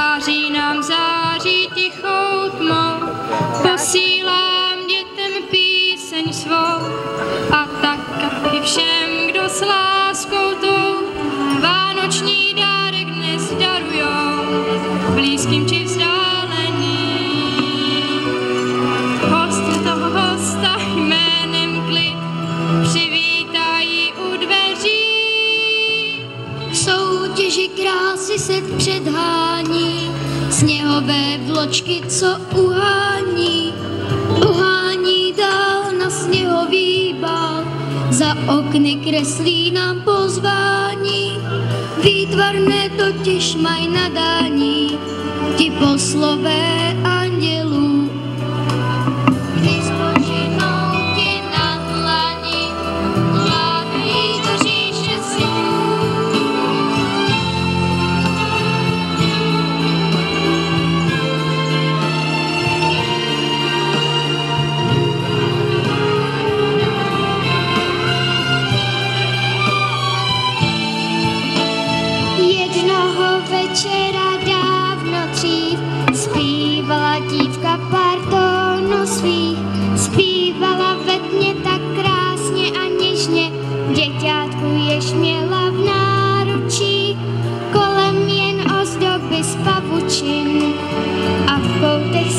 Září nám září tichou tmou, posílám dětem píseň svou a tak i všem, kdo s láskou tou vánoční dárek dnes darujou, blízkým či vzdáleným. Hosty toho hosta jménem klid přivítají u dveří. V soutěži krásy se předhání, sněhové vločky, co uhání dál na sněhový bál, za okny kreslí nám pozvání, výtvarné totiž mají nadání, ti poslové andělů. Když spočinou ti na dlani, lákají do říše snů. Jednoho večera dávno dřív zpívala dívka pár tónů svých, zpívala ve tmě tak krásně a něžně, děťátku jež měla v náručí, kolem jen ozdoby z pavučin a v koutech